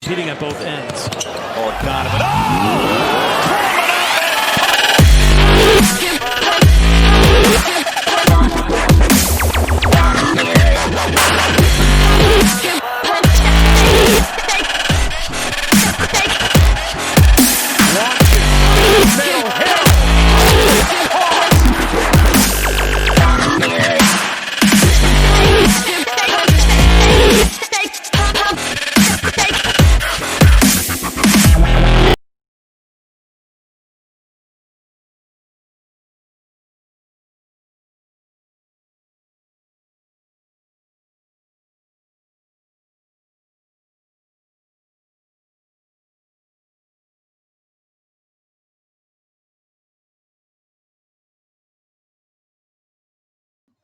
Cheating at both ends. Oh, Donovan. Oh!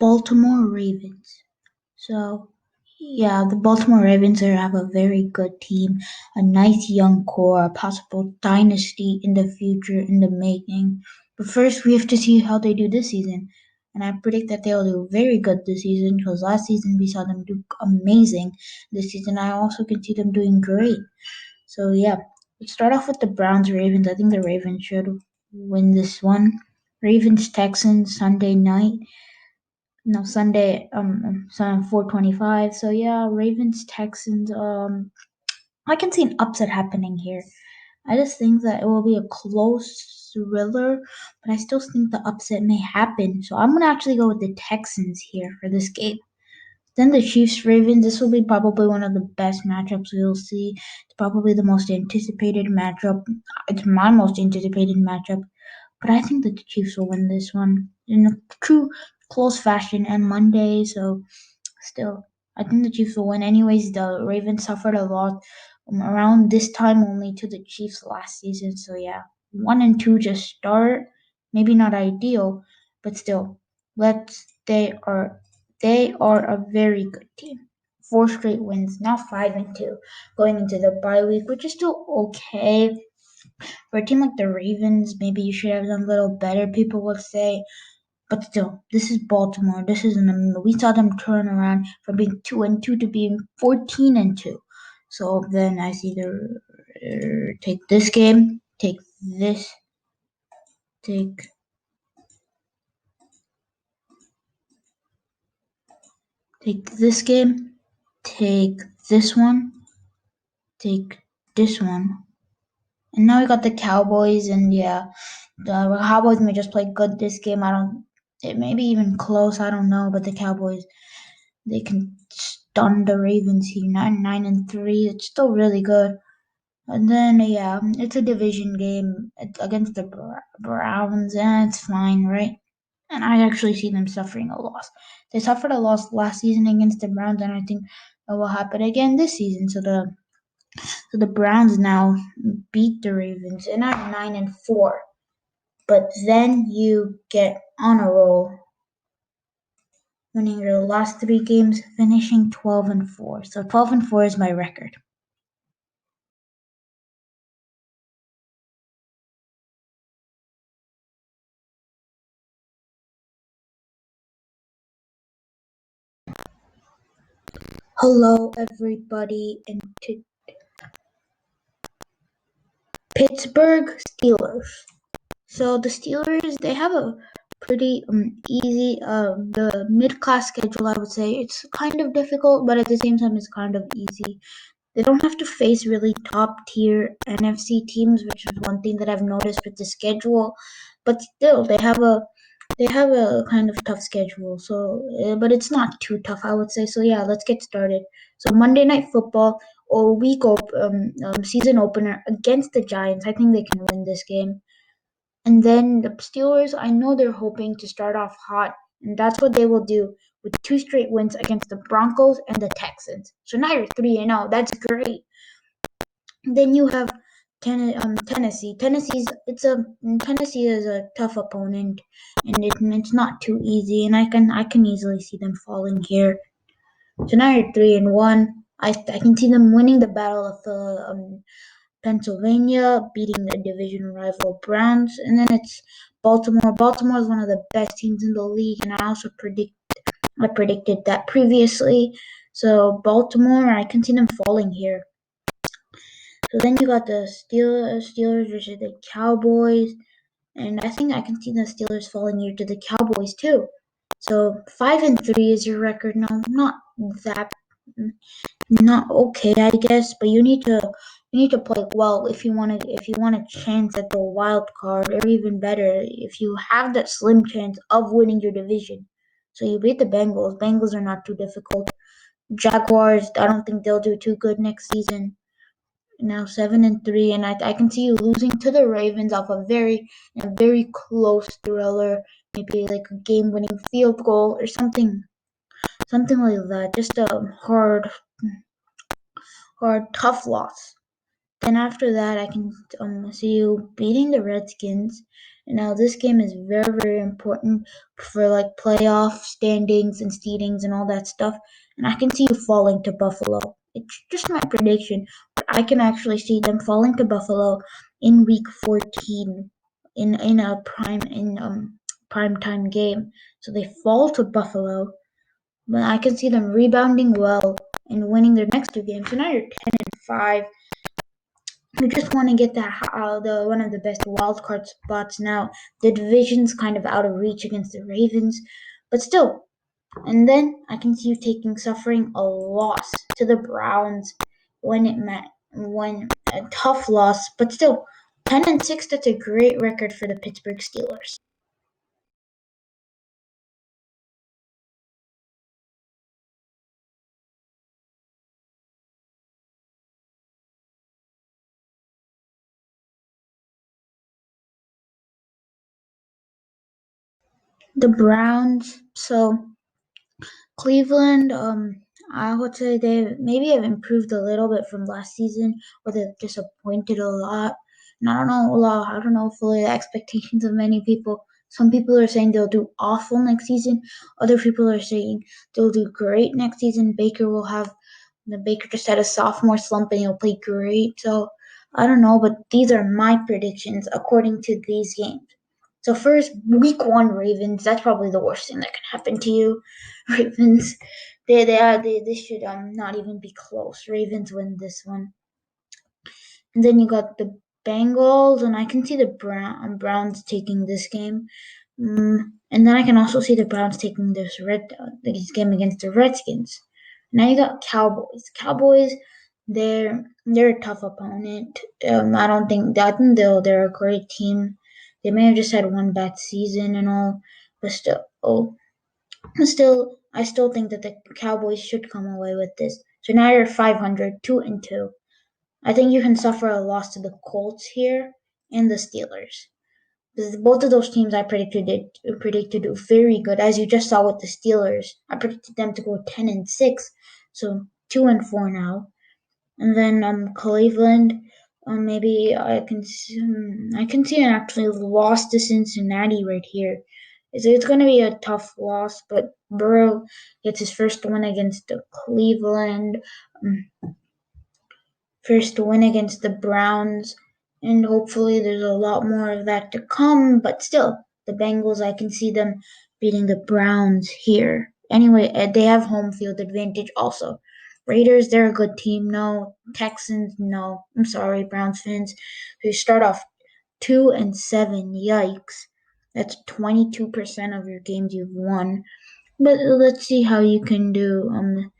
Baltimore Ravens. So, yeah, the Baltimore Ravens have a very good team, a nice young core, a possible dynasty in the future in the making. But first, we have to see how they do this season. And I predict that they'll do very good this season because last season we saw them do amazing. This season, I also can see them doing great. So, yeah, let's start off with the Browns Ravens. I think the Ravens should win this one. Ravens Texans Sunday night. No, Sunday, 4:25. So yeah, Ravens Texans. I can see an upset happening here. I just think that it will be a close thriller, but I still think the upset may happen. So I'm gonna actually go with the Texans here for this game. Then the Chiefs Ravens. This will be probably one of the best matchups we'll see. It's probably the most anticipated matchup. It's my most anticipated matchup. But I think that the Chiefs will win this one in a true close fashion and Monday. So still, I think the Chiefs will win. Anyways, the Ravens suffered a lot around this time only to the Chiefs last season. So yeah, 1-2 just start. Maybe not ideal, but still, let's they are a very good team. 4 straight wins, now 5-2, going into the bye week, which is still okay. For a team like the Ravens, maybe you should have done a little better, people will say. But still, this is Baltimore. This is we saw them turn around from being 2-2 to being 14-2. So then I see take this game, take this, take this game, take this one, take this one. And now we got the Cowboys, and yeah, the Cowboys may just play good this game. It may be even close. I don't know, but the Cowboys, they can stun the Ravens here. 9-3. It's still really good. And then yeah, it's a division game against the Browns, and it's fine, right? And I actually see them suffering a loss. They suffered a loss last season against the Browns, and I think it will happen again this season. So the Browns now beat the Ravens and are 9-4. But then you get on a roll, winning your last 3 games, finishing 12-4. So 12-4 is my record. Hello, everybody, and to Pittsburgh Steelers. So the Steelers, they have a pretty easy the mid-class schedule. I would say it's kind of difficult, but at the same time, it's kind of easy. They don't have to face really top-tier NFC teams, which is one thing that I've noticed with the schedule. But still, they have a kind of tough schedule. So, but it's not too tough, I would say. So yeah, let's get started. So Monday Night Football or season opener against the Giants. I think they can win this game. And then the Steelers, I know they're hoping to start off hot, and that's what they will do with 2 straight wins against the Broncos and the Texans. So now you're 3-0. That's great. Then you have Tennessee. Tennessee is a tough opponent, and it's not too easy. And I can easily see them falling here. So now you're 3-1. I can see them winning the battle of Pennsylvania, beating the division rival Browns, and then it's Baltimore. Baltimore is one of the best teams in the league, and I predicted that previously. So Baltimore, I can see them falling here. So then you got the Steelers versus the Cowboys, and I think I can see the Steelers falling here to the Cowboys too. So 5-3 is your record now. That not okay, I guess, but you need to play well if you want a chance at the wild card, or even better, if you have that slim chance of winning your division. So you beat the Bengals. Bengals are not too difficult. Jaguars, I don't think they'll do too good next season. Now 7-3, and I can see you losing to the Ravens off a very close thriller, maybe like a game-winning field goal or something like that. Just a hard, tough loss. Then after that, I can see you beating the Redskins. Now this game is very, very important for like playoff standings and seedings and all that stuff. And I can see you falling to Buffalo. It's just my prediction, but I can actually see them falling to Buffalo in Week 14 in a prime time game. So they fall to Buffalo, but I can see them rebounding well and winning their next two games. So now you're 10-5. You just want to get the one of the best wild card spots now. The division's kind of out of reach against the Ravens, but still. And then I can see you suffering a loss to the Browns when a tough loss, but still 10-6. That's a great record for the Pittsburgh Steelers. The Browns. So Cleveland, I would say they maybe have improved a little bit from last season, or they've disappointed a lot. And I don't know fully the expectations of many people. Some people are saying they'll do awful next season. Other people are saying they'll do great next season. Baker just had a sophomore slump and he'll play great. So I don't know, but these are my predictions according to these games. So first, week one Ravens. That's probably the worst thing that can happen to you. Ravens, they should not even be close. Ravens win this one, and then you got the Bengals, and I can see the Browns taking this game. And then I can also see the Browns taking this game against the Redskins. Now you got Cowboys. Cowboys, they're a tough opponent. I think they're a great team. They may have just had one bad season and all, but I still think that the Cowboys should come away with this. So now you're 500, 2-2. I think you can suffer a loss to the Colts here and the Steelers. Both of those teams I predicted very good, as you just saw with the Steelers. I predicted them to go 10-6, so 2-4 now. And then Cleveland, maybe I can see an actually loss to Cincinnati right here. It's going to be a tough loss, but Burrow gets his first win against the Cleveland. First win against the Browns, and hopefully there's a lot more of that to come. But still, the Bengals, I can see them beating the Browns here. Anyway, they have home field advantage also. Raiders, they're a good team. No. Texans, no. I'm sorry, Browns fans. You start off 2-7. Yikes. That's 22% of your games you've won. But let's see how you can do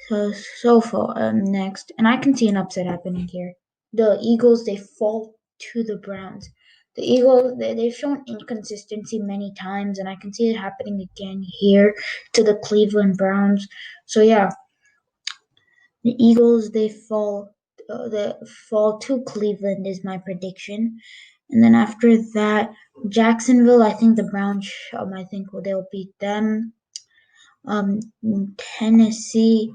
so far next, and I can see an upset happening here. The Eagles, they fall to the Browns. The Eagles, they've shown inconsistency many times, and I can see it happening again here to the Cleveland Browns. So yeah, the Eagles, they fall to Cleveland is my prediction. And then after that, Jacksonville, I think the Browns, I think they'll beat them. Tennessee,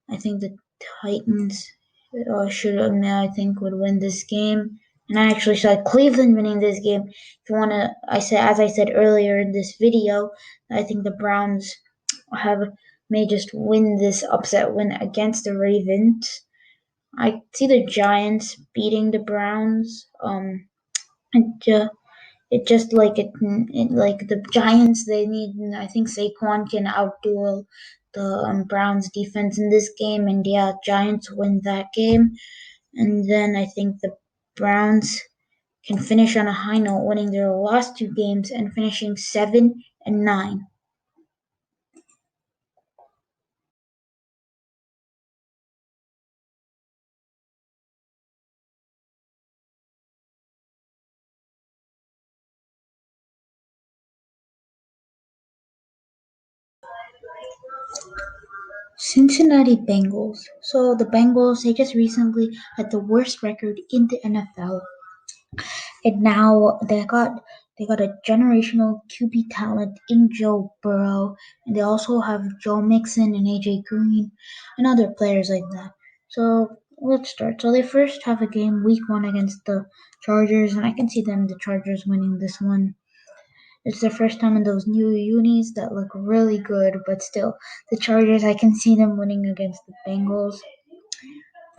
I think the Titans I think would win this game. And I actually saw Cleveland winning this game. If you wanna, as I said earlier in this video, I think the Browns may just win this upset win against the Ravens. I see the Giants beating the Browns. It just like the Giants, they need. I think Saquon can outduel the Browns defense in this game, and yeah, Giants win that game. And then I think the Browns can finish on a high note, winning their last two games and finishing 7-9. Cincinnati Bengals. So the Bengals, they just recently had the worst record in the NFL, and now they got a generational QB talent in Joe Burrow, and they also have Joe Mixon and AJ Green and other players like that. So let's start. So they first have a game week one against the Chargers, and I can see them the Chargers winning this one. It's their first time in those new unis that look really good, but still, the Chargers, I can see them winning against the Bengals.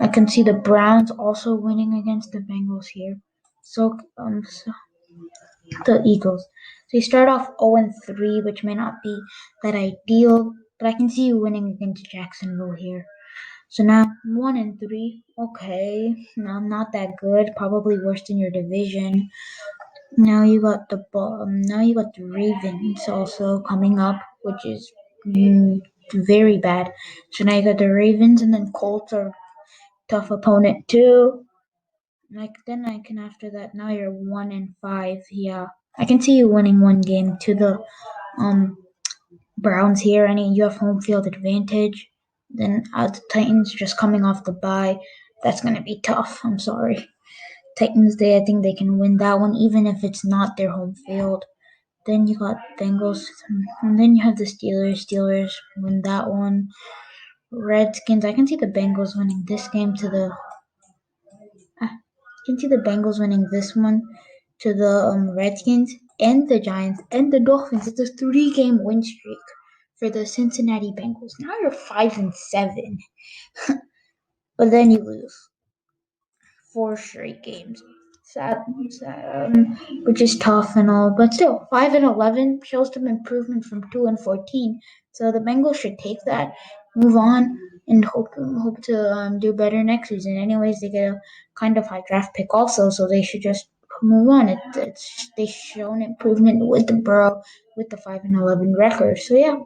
I can see the Browns also winning against the Bengals here. So the Eagles. So you start off 0-3, which may not be that ideal, but I can see you winning against Jacksonville here. So now 1-3. Okay, now not that good. Probably worse than your division. Now you got the Ravens also coming up, which is very bad. So now you got the Ravens, and then Colts are tough opponent too. Like then I can after that. Now you're 1-5. Yeah, I can see you winning one game to the um Browns here. I mean, you have home field advantage. Then the Titans just coming off the bye. That's gonna be tough. I'm sorry. Titans, I think they can win that one, even if it's not their home field. Then you got Bengals, and then you have the Steelers. Steelers win that one. Redskins, I can see the Bengals winning this game to the. I can see the Bengals winning this one to the Redskins and the Giants and the Dolphins. It's a 3-game win streak for the Cincinnati Bengals. Now you're 5-7, but then you lose 4 straight games. Sad, which is tough and all, but still, 5-11 shows some improvement from 2-14. So the Bengals should take that, move on, and hope to do better next season. Anyways, they get a kind of high draft pick also, so they should just move on. It's they shown improvement with the Burrow with the 5-11 record. So yeah,